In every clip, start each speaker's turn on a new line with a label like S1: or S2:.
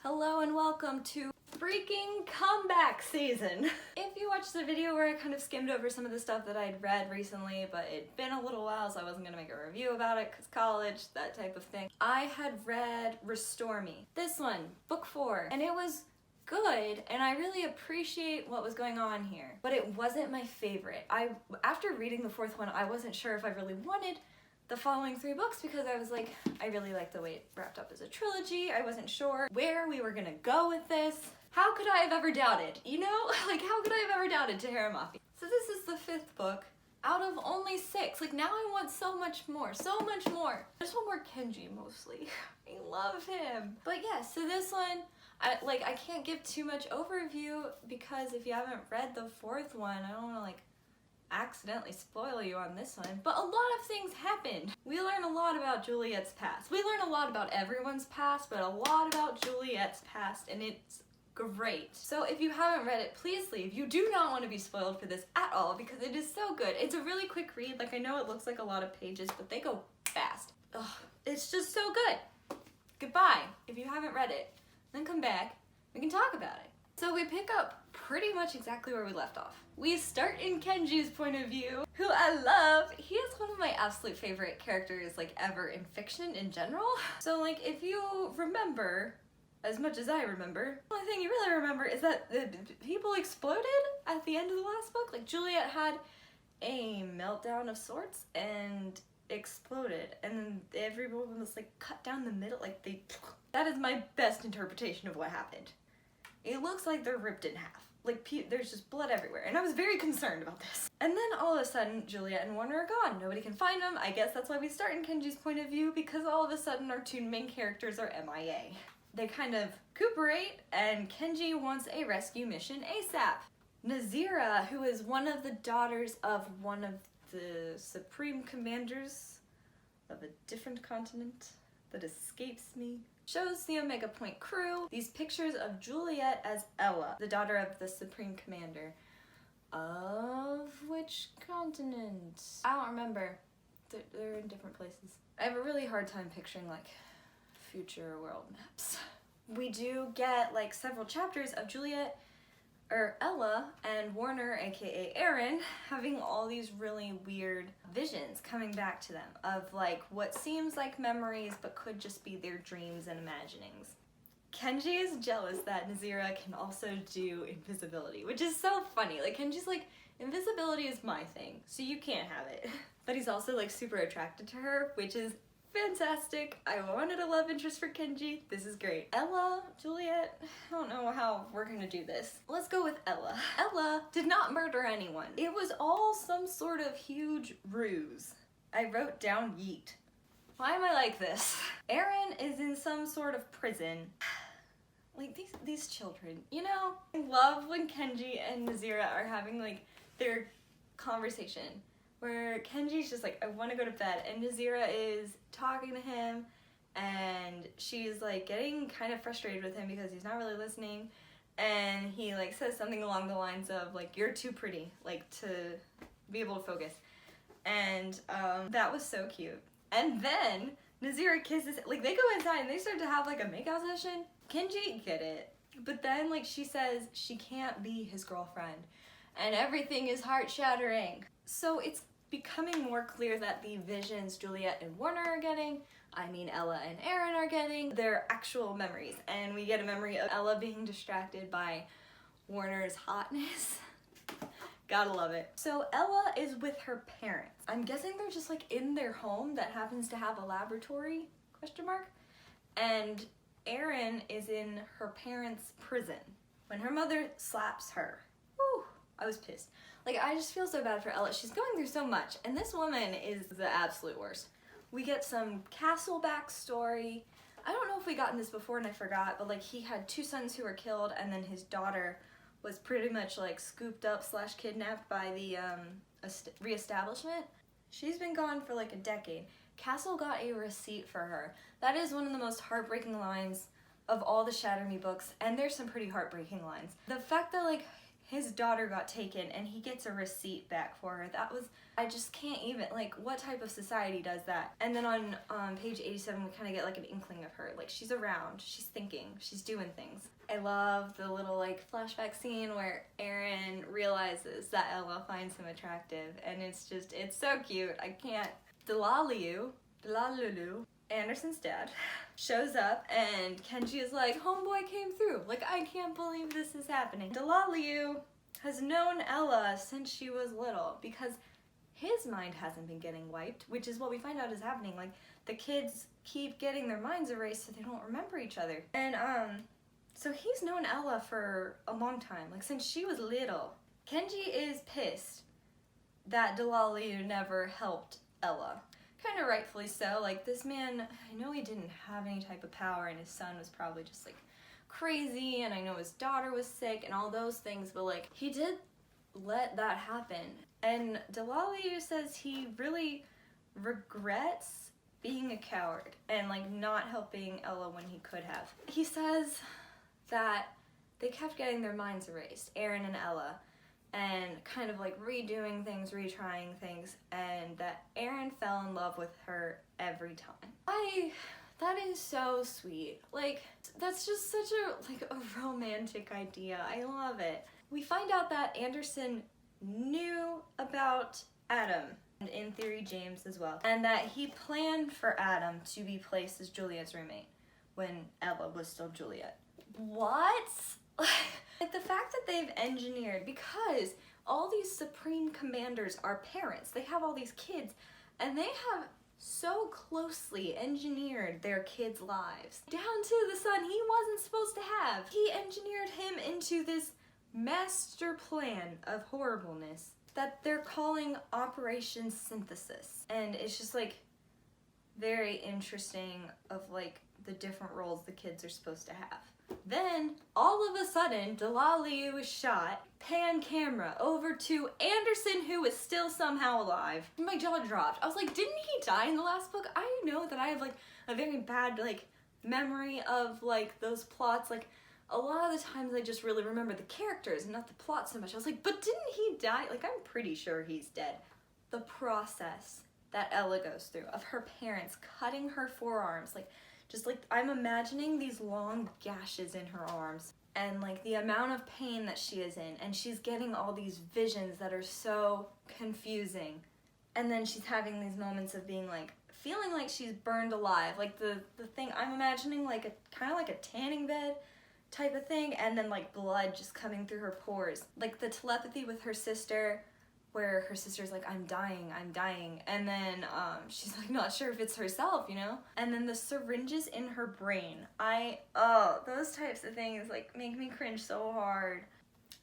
S1: Hello and welcome to freaking comeback season. If you watched the video where I kind of skimmed over some of the stuff that I'd read recently, but it'd been a little while so I wasn't gonna make a review about it because college, that type of thing. I had read Restore Me. This one, book 4, and it was good and I really appreciate what was going on here, but it wasn't my favorite. After reading the 4th one, I wasn't sure if I really wanted the following 3 books because I was like, I really like the way it wrapped up as a trilogy. I wasn't sure where we were gonna go with this. How could I have ever doubted? You know? Like, how could I have ever doubted Tehereh Mafi? So this is the 5th book out of only 6. Like, now I want so much more, so much more. I just want more Kenji, mostly. I love him. But yeah, so this one, I can't give too much overview because if you haven't read the 4th one, I don't wanna accidentally spoil you on this one, but a lot of things happen. We learn a lot about Juliet's past. We learn a lot about everyone's past, but a lot about Juliet's past, and it's great. So if you haven't read it, please leave. You do not want to be spoiled for this at all because it is so good. It's a really quick read. Like, I know it looks like a lot of pages, but they go fast. Ugh, it's just so good. Goodbye. If you haven't read it, then come back. We can talk about it. So we pick up pretty much exactly where we left off. We start in Kenji's point of view, who I love. He is one of my absolute favorite characters ever in fiction in general. So if you remember, as much as I remember, the only thing you really remember is that the people exploded at the end of the last book. Juliet had a meltdown of sorts and exploded, and then everyone was cut down the middle. That is my best interpretation of what happened. It looks like they're ripped in half. There's just blood everywhere, and I was very concerned about this. And then all of a sudden, Juliet and Warner are gone. Nobody can find them. I guess that's why we start in Kenji's point of view, because all of a sudden our 2 main characters are MIA. They kind of recuperate, and Kenji wants a rescue mission ASAP. Nazira, who is one of the daughters of one of the supreme commanders of a different continent that escapes me, shows the Omega Point crew these pictures of Juliet as Ella, the daughter of the Supreme Commander. Of which continent? I don't remember. They're in different places. I have a really hard time picturing future world maps. We do get several chapters of Juliet, or Ella, and Warner, aka Aaron, having all these really weird visions coming back to them of what seems like memories but could just be their dreams and imaginings. Kenji is jealous that Nazira can also do invisibility, which is so funny. Kenji's invisibility is my thing, so you can't have it. But he's also super attracted to her, which is fantastic. I wanted a love interest for Kenji. This is great. Ella, Juliet, I don't know how we're gonna do this. Let's go with Ella. Ella did not murder anyone. It was all some sort of huge ruse. I wrote down yeet. Why am I like this? Aaron is in some sort of prison. These children, you know? I love when Kenji and Nazira are having their conversation, where Kenji's just I want to go to bed, and Nazira is talking to him, and she's getting kind of frustrated with him because he's not really listening, and he says something along the lines of you're too pretty to be able to focus, and that was so cute. And then Nazira kisses, they go inside and they start to have a makeout session. Kenji, get it, but then she says she can't be his girlfriend, and everything is heart-shattering. So it's becoming more clear that the visions Juliet and Warner are getting, Ella and Aaron are getting, they're actual memories. And we get a memory of Ella being distracted by Warner's hotness. Gotta love it. So Ella is with her parents. I'm guessing they're just in their home that happens to have a laboratory, ? And Aaron is in her parents' prison when her mother slaps her. Whew, I was pissed. I just feel so bad for Ella. She's going through so much, and this woman is the absolute worst. We get some castle backstory. I don't know if we gotten this before and I forgot, but he had 2 sons who were killed, and then his daughter was pretty much scooped up / kidnapped by the reestablishment. She's been gone for a decade. Castle got a receipt for her. That is one of the most heartbreaking lines of all the Shatter Me books, and there's some pretty heartbreaking lines. The fact that his daughter got taken and he gets a receipt back for her. That was, I just can't even, like, what type of society does that? And then on page 87 we kind of get like an inkling of her. Like, she's around, she's thinking, she's doing things. I love the little like flashback scene where Aaron realizes that Ella finds him attractive, and it's just, it's so cute. I can't. Delalulu, Anderson's dad, shows up and Kenji is like, homeboy came through. Like, I can't believe this is happening. Delalulu has known Ella since she was little because his mind hasn't been getting wiped, which is what we find out is happening. Like, the kids keep getting their minds erased so they don't remember each other. And so he's known Ella for a long time, like since she was little. Kenji is pissed that Delalulu never helped Ella. Kind of rightfully so. Like, this man, I know he didn't have any type of power and his son was probably just like crazy, and I know his daughter was sick and all those things, but like, he did let that happen. And Delalulu says he really regrets being a coward and like not helping Ella when he could have. He says that they kept getting their minds erased, Aaron and Ella, and kind of like redoing things, retrying things, and that Aaron fell in love with her every time. That is so sweet. Like, that's just such a romantic idea. I love it. We find out that Anderson knew about Adam, and in theory James as well, and that he planned for Adam to be placed as Juliet's roommate when Ella was still Juliet. What? Like, the fact that they've engineered, because all these supreme commanders are parents, they have all these kids, and they have so closely engineered their kids' lives down to the son he wasn't supposed to have. He engineered him into this master plan of horribleness that they're calling Operation Synthesis. And it's just like very interesting of like the different roles the kids are supposed to have. Then, all of a sudden, Delalulu is shot, pan camera over to Anderson, who is still somehow alive. My jaw dropped. I was like, didn't he die in the last book? I know that I have like a very bad like memory of like those plots. Like, a lot of the times I just really remember the characters and not the plot so much. I was like, but didn't he die? Like, I'm pretty sure he's dead. The process that Ella goes through of her parents cutting her forearms, like, just like, I'm imagining these long gashes in her arms and like the amount of pain that she is in, and she's getting all these visions that are so confusing. And then she's having these moments of being like, feeling like she's burned alive. Like the thing, I'm imagining like a kind of like a tanning bed type of thing, and then like blood just coming through her pores. Like the telepathy with her sister, where her sister's like, I'm dying, and then she's like not sure if it's herself, you know? And then the syringes in her brain. Those types of things like make me cringe so hard.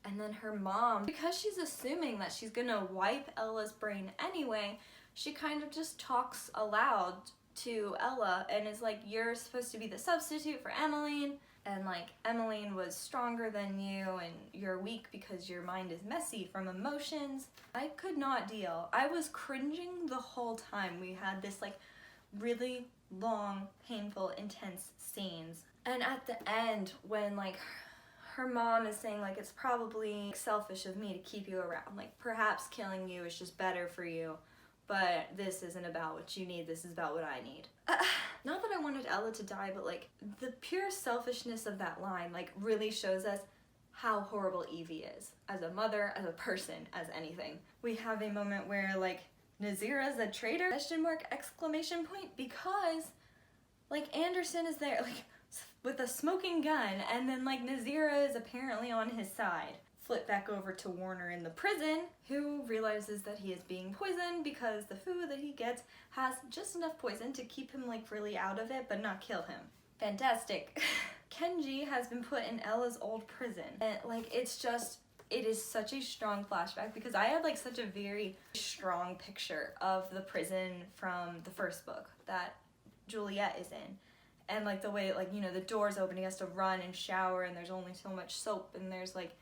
S1: And then her mom, because she's assuming that she's gonna wipe Ella's brain anyway, she kind of just talks aloud to Ella and is like, you're supposed to be the substitute for Emmeline, and like, Emmeline was stronger than you, and you're weak because your mind is messy from emotions. I could not deal. I was cringing the whole time. We had this like really long, painful, intense scenes. And at the end, when like her mom is saying like, it's probably selfish of me to keep you around, like perhaps killing you is just better for you, but this isn't about what you need, this is about what I need. Not that I wanted Ella to die, but like the pure selfishness of that line like really shows us how horrible Evie is as a mother, as a person, as anything. We have a moment where like Nazira's a traitor, exclamation point, because like Anderson is there like with a smoking gun, and then like Nazira is apparently on his side. Flip back over to Warner in the prison, who realizes that he is being poisoned because the food that he gets has just enough poison to keep him like really out of it but not kill him. Fantastic. Kenji has been put in Ella's old prison, and like it is such a strong flashback because I had like such a very strong picture of the prison from the first book that Juliet is in. And like the way like, you know, the door's open, he has to run and shower, and there's only so much soap, and there's like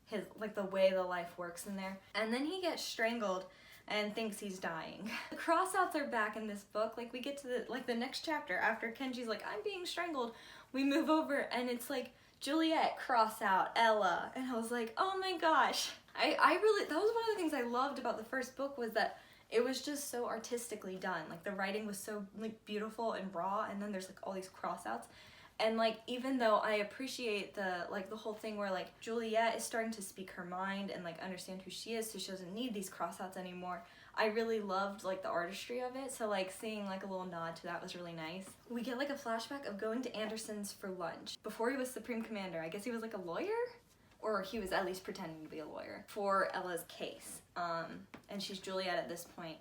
S1: his like the way the life works in there. And then he gets strangled and thinks he's dying. The cross-outs are back in this book. Like we get to the next chapter after Kenji's like, I'm being strangled. We move over and it's like Juliet, cross out, Ella. And I was like, oh my gosh. I really, that was one of the things I loved about the first book, was that it was just so artistically done. Like the writing was so like beautiful and raw, and then there's like all these cross outs. And like, even though I appreciate the whole thing where like Juliet is starting to speak her mind and like understand who she is, so she doesn't need these crossouts anymore, I really loved like the artistry of it. So like seeing like a little nod to that was really nice. We get like a flashback of going to Anderson's for lunch. Before he was Supreme Commander, I guess he was like a lawyer? Or he was at least pretending to be a lawyer for Ella's case. And she's Juliet at this point.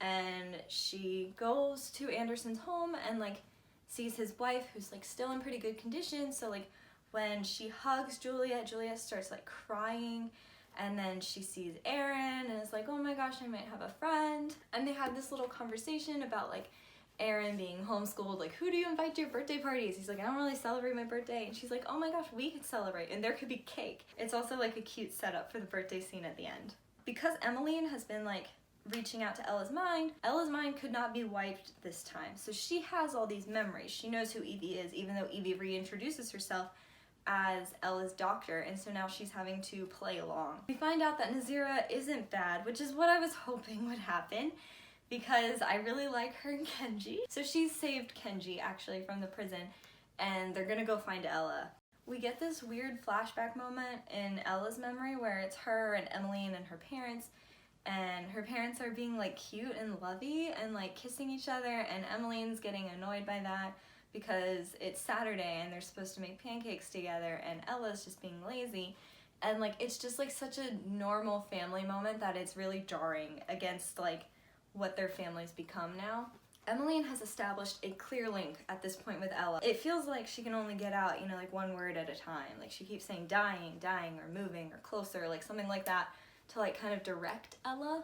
S1: And she goes to Anderson's home and like sees his wife, who's like still in pretty good condition. So like when she hugs Juliet, Juliet starts like crying, and then she sees Aaron and is like, oh my gosh, I might have a friend. And they have this little conversation about like Aaron being homeschooled, like, who do you invite to your birthday parties? He's like, I don't really celebrate my birthday. And she's like, oh my gosh, we could celebrate, and there could be cake. It's also like a cute setup for the birthday scene at the end. Because Emmeline has been like reaching out to Ella's mind could not be wiped this time. So she has all these memories. She knows who Evie is, even though Evie reintroduces herself as Ella's doctor, and so now she's having to play along. We find out that Nazira isn't bad, which is what I was hoping would happen, because I really like her and Kenji. So she's saved Kenji actually from the prison, and they're gonna go find Ella. We get this weird flashback moment in Ella's memory where it's her and Emmeline and her parents are being like cute and lovey and like kissing each other, and Emmeline's getting annoyed by that because it's Saturday and they're supposed to make pancakes together, and Ella's just being lazy. And like, it's just like such a normal family moment that it's really jarring against like what their families become now. Emmeline has established a clear link at this point with Ella. It feels like she can only get out, you know, like one word at a time. Like she keeps saying dying, or moving, or closer, like something like that, to like kind of direct Ella.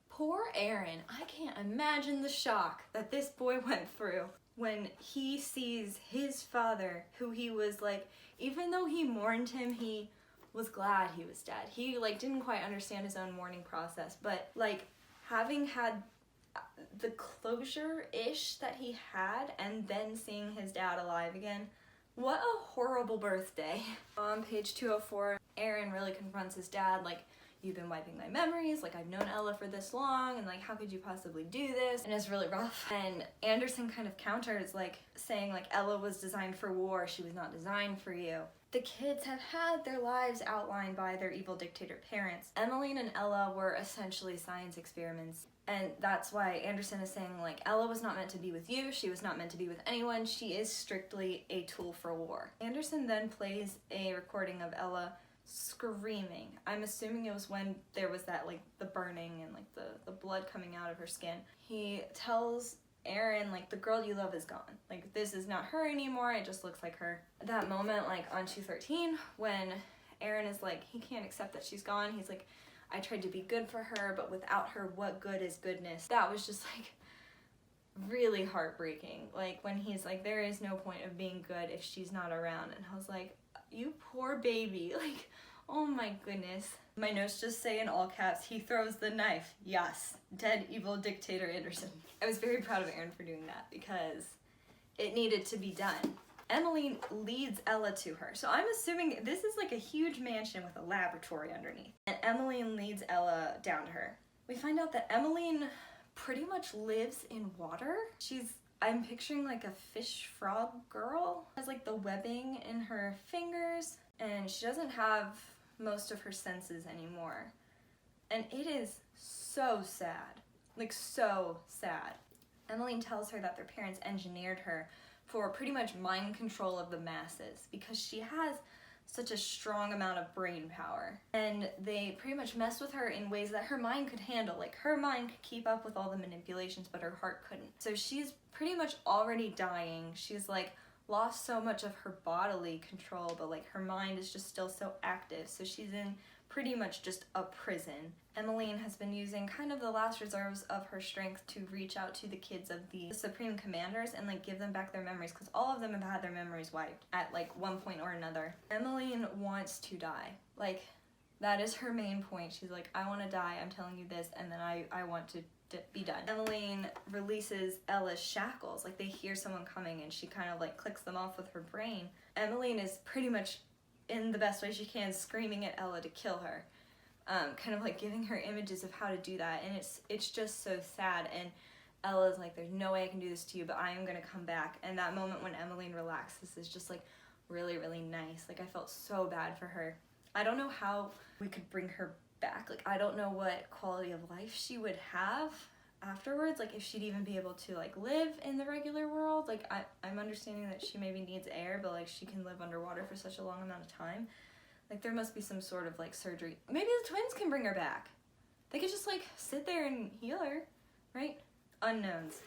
S1: Poor Aaron. I can't imagine the shock that this boy went through when he sees his father, who he was like, even though he mourned him, he was glad he was dead. He like didn't quite understand his own mourning process, but like having had the closure-ish that he had and then seeing his dad alive again, what a horrible birthday. On page 204, Aaron really confronts his dad, like, you've been wiping my memories, like I've known Ella for this long, and like how could you possibly do this? And it's really rough. And Anderson kind of counters, like saying like Ella was designed for war, she was not designed for you. The kids have had their lives outlined by their evil dictator parents. Emmeline and Ella were essentially science experiments, and that's why Anderson is saying like Ella was not meant to be with you, she was not meant to be with anyone, she is strictly a tool for war. Anderson then plays a recording of Ella screaming. I'm assuming it was when there was that like the burning and like the blood coming out of her skin. He tells Aaron like, the girl you love is gone, like this is not her anymore, it just looks like her. That moment like on 213 when Aaron is like, he can't accept that she's gone, he's like, I tried to be good for her, but without her, what good is goodness? That was just like really heartbreaking. Like when he's like, there is no point of being good if she's not around, and I was like, you poor baby, like, oh my goodness. My notes just say in all caps, he throws the knife. Yes, dead evil dictator Anderson. I was very proud of Aaron for doing that because it needed to be done. Emmeline leads Ella to her. So I'm assuming this is like a huge mansion with a laboratory underneath. And Emmeline leads Ella down to her. We find out that Emmeline pretty much lives in water. I'm picturing like a fish frog girl. Has like the webbing in her fingers, and she doesn't have most of her senses anymore. And it is so sad, like so sad. Emmeline tells her that their parents engineered her for pretty much mind control of the masses because she has such a strong amount of brain power. And they pretty much messed with her in ways that her mind could handle. Like her mind could keep up with all the manipulations, but her heart couldn't. So she's pretty much already dying. She's like lost so much of her bodily control, but like her mind is just still so active. So she's in pretty much just a prison. Emmeline has been using kind of the last reserves of her strength to reach out to the kids of the Supreme Commanders and like give them back their memories, because all of them have had their memories wiped at like one point or another. Emmeline wants to die. Like that is her main point. She's like, I want to die, I'm telling you this, and then I want to be done. Emmeline releases Ella's shackles. Like, they hear someone coming and she kind of like clicks them off with her brain. Emmeline is pretty much, in the best way she can, screaming at Ella to kill her. Kind of like giving her images of how to do that, and it's just so sad. And Ella's like, there's no way I can do this to you, but I am gonna come back. And that moment when Emmeline relaxes is just like really, really nice. Like, I felt so bad for her. I don't know how we could bring her back. Like, I don't know what quality of life she would have afterwards, like if she'd even be able to like live in the regular world. Like, I'm understanding that she maybe needs air, but like she can live underwater for such a long amount of time. Like, there must be some sort of like surgery. Maybe the twins can bring her back. They could just like sit there and heal her, right? Unknowns.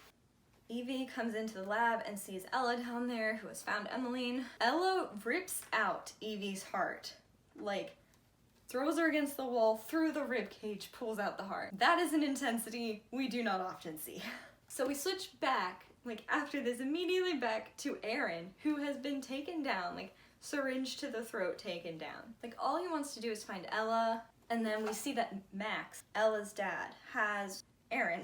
S1: Evie comes into the lab and sees Ella down there, who has found Emmeline. Ella rips out Evie's heart, like throws her against the wall, through the rib cage, pulls out the heart. That is an intensity we do not often see. So we switch back, like after this, immediately back to Aaron, who has been taken down, like syringe to the throat taken down. Like, all he wants to do is find Ella, and then we see that Max, Ella's dad, has Aaron.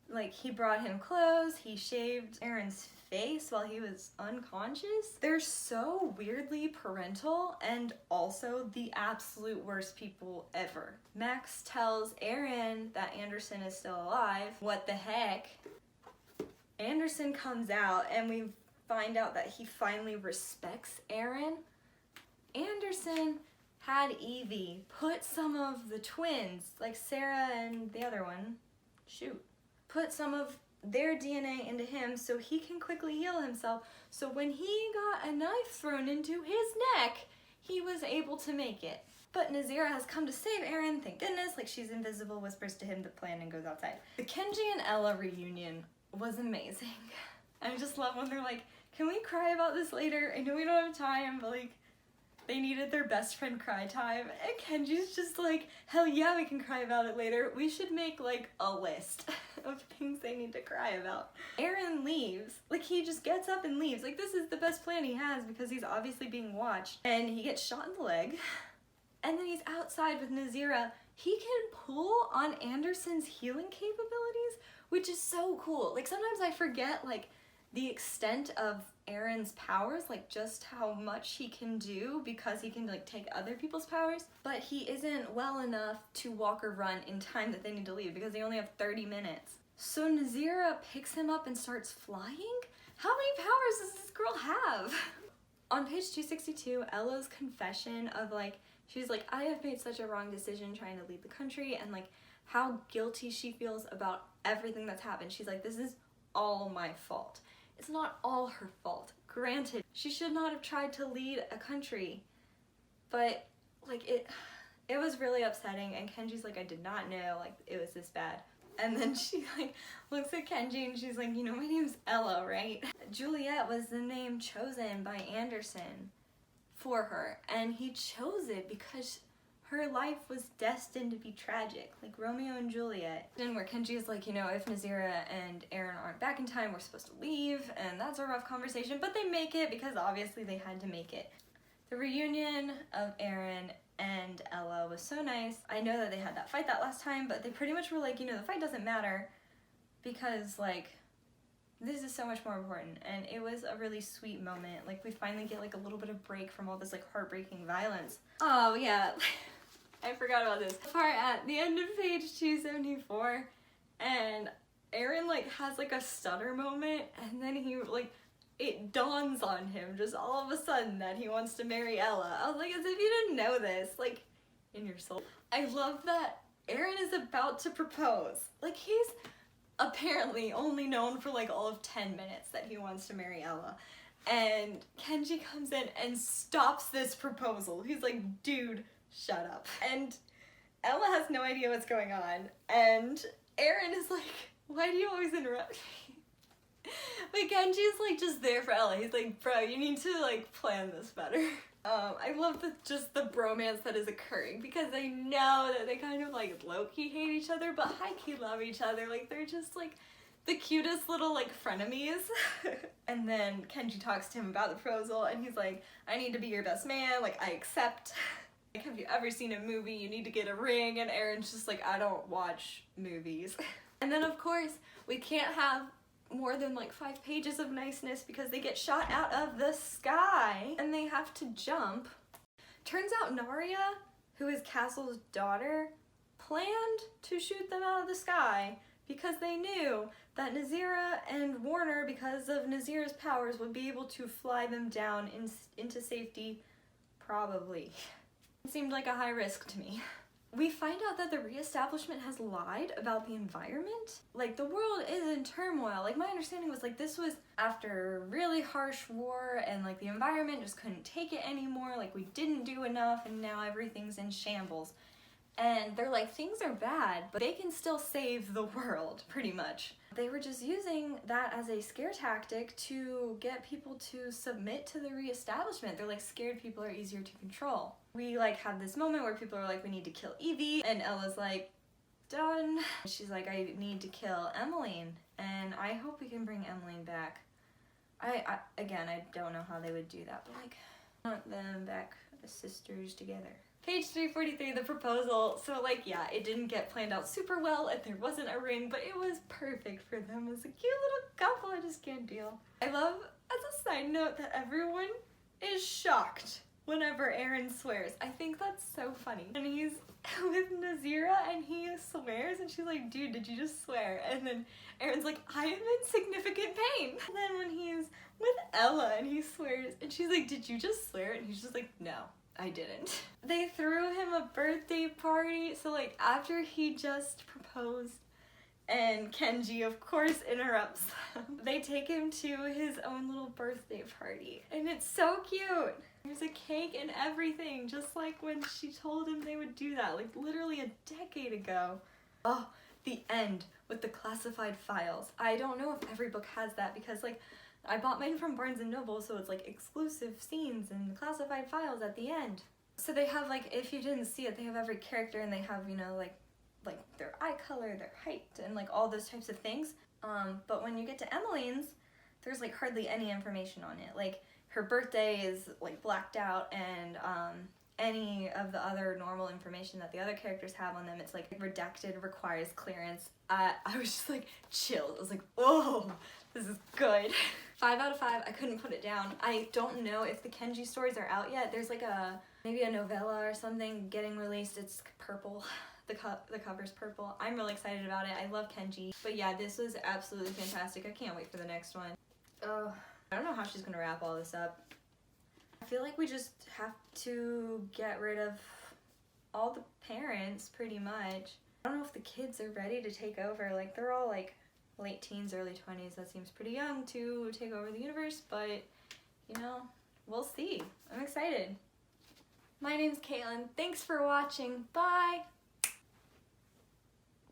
S1: Like, he brought him clothes, he shaved Aaron's face while he was unconscious. They're so weirdly parental and also the absolute worst people ever. Max tells Aaron that Anderson is still alive. What the heck? Anderson comes out and we find out that he finally respects Aaron. Anderson had Evie put some of the twins, like Sarah and the other one, put some of their DNA into him so he can quickly heal himself. So when he got a knife thrown into his neck, he was able to make it. But Nazira has come to save Aaron, thank goodness. Like, she's invisible, whispers to him the plan, and goes outside. The Kenji and Ella reunion was amazing. I just love when they're like, can we cry about this later? I know we don't have time, but like, they needed their best friend cry time. And Kenji's just like, hell yeah, we can cry about it later. We should make like a list of things they need to cry about. Aaron leaves. Like, he just gets up and leaves. Like, this is the best plan he has because he's obviously being watched. And he gets shot in the leg. And then he's outside with Nazira. He can pull on Anderson's healing capabilities, which is so cool. Like, sometimes I forget like the extent of Aaron's powers, like just how much he can do because he can like take other people's powers, but he isn't well enough to walk or run in time that they need to leave because they only have 30 minutes. So Nazira picks him up and starts flying? How many powers does this girl have? On page 262, Ella's confession of like, she's like, I have made such a wrong decision trying to leave the country, and like how guilty she feels about everything that's happened. She's like, this is all my fault. It's not all her fault. Granted, she should not have tried to lead a country, but like it was really upsetting, and Kenji's like, I did not know like it was this bad. And then she like looks at Kenji and she's like, you know, my name's Ella, right? Juliet was the name chosen by Anderson for her, and he chose it because her life was destined to be tragic, like Romeo and Juliet. And where Kenji is like, you know, if Nazira and Aaron aren't back in time, we're supposed to leave, and that's a rough conversation, but they make it because obviously they had to make it. The reunion of Aaron and Ella was so nice. I know that they had that fight that last time, but they pretty much were like, you know, the fight doesn't matter because like, this is so much more important, and it was a really sweet moment. Like, we finally get like a little bit of break from all this like heartbreaking violence. Oh yeah, I forgot about this part at the end of page 274, and Aaron like has like a stutter moment, and then he like, it dawns on him just all of a sudden that he wants to marry Ella. I was like, as if you didn't know this, like, in your soul. I love that Aaron is about to propose. Like, he's apparently only known for like all of 10 minutes that he wants to marry Ella. And Kenji comes in and stops this proposal. He's like, dude, shut up. And Ella has no idea what's going on. And Aaron is like, why do you always interrupt me? But Kenji's like just there for Ella. He's like, bro, you need to like plan this better. I love just the bromance that is occurring because I know that they kind of like low-key hate each other, but high-key love each other. Like, they're just like the cutest little like frenemies. And then Kenji talks to him about the proposal, and he's like, I need to be your best man, like I accept. Like, have you ever seen a movie? You need to get a ring. And Aaron's just like, I don't watch movies. And then of course, we can't have more than like 5 pages of niceness because they get shot out of the sky and they have to jump. Turns out Narya, who is Castle's daughter, planned to shoot them out of the sky because they knew that Nazira and Warner, because of Nazira's powers, would be able to fly them down into safety, probably. It seemed like a high risk to me. We find out that the reestablishment has lied about the environment. Like, the world is in turmoil. Like, my understanding was like this was after a really harsh war and like the environment just couldn't take it anymore. Like, we didn't do enough and now everything's in shambles. And they're like, things are bad, but they can still save the world, pretty much. They were just using that as a scare tactic to get people to submit to the reestablishment. They're like, scared people are easier to control. We like have this moment where people are like, we need to kill Evie, and Ella's like, done. She's like, I need to kill Emmeline, and I hope we can bring Emmeline back. Again, I don't know how they would do that, but like, I want them back as sisters together. Page 343, the proposal. So like, yeah, it didn't get planned out super well and there wasn't a ring, but it was perfect for them as a cute little couple. I just can't deal. I love, as a side note, that everyone is shocked whenever Aaron swears. I think that's so funny. And he's with Nazira and he swears and she's like, dude, did you just swear? And then Aaron's like, I am in significant pain. And then when he's with Ella and he swears and she's like, did you just swear? And he's just like, no, I didn't. They threw him a birthday party, so like after he just proposed and Kenji of course interrupts them, they take him to his own little birthday party and it's so cute. There's a cake and everything, just like when she told him they would do that, like literally a decade ago. Oh, the end with the classified files. I don't know if every book has that because like I bought mine from Barnes & Noble, so it's like exclusive scenes and classified files at the end. So they have like, if you didn't see it, they have every character and they have, you know, like their eye color, their height, and like all those types of things. But when you get to Emmeline's, there's like hardly any information on it. Like her birthday is like blacked out and any of the other normal information that the other characters have on them, it's like redacted, requires clearance. I was just like chilled. I was like, oh, this is good. 5 out of 5, I couldn't put it down. I don't know if the Kenji stories are out yet. There's like maybe a novella or something getting released. It's purple. The cover's purple. I'm really excited about it. I love Kenji. But yeah, this was absolutely fantastic. I can't wait for the next one. Oh, I don't know how she's gonna wrap all this up. I feel like we just have to get rid of all the parents, pretty much. I don't know if the kids are ready to take over. Like, they're all like late teens, early 20s. That seems pretty young to take over the universe, but you know, we'll see. I'm excited. My name's Caitlin. Thanks for watching. Bye!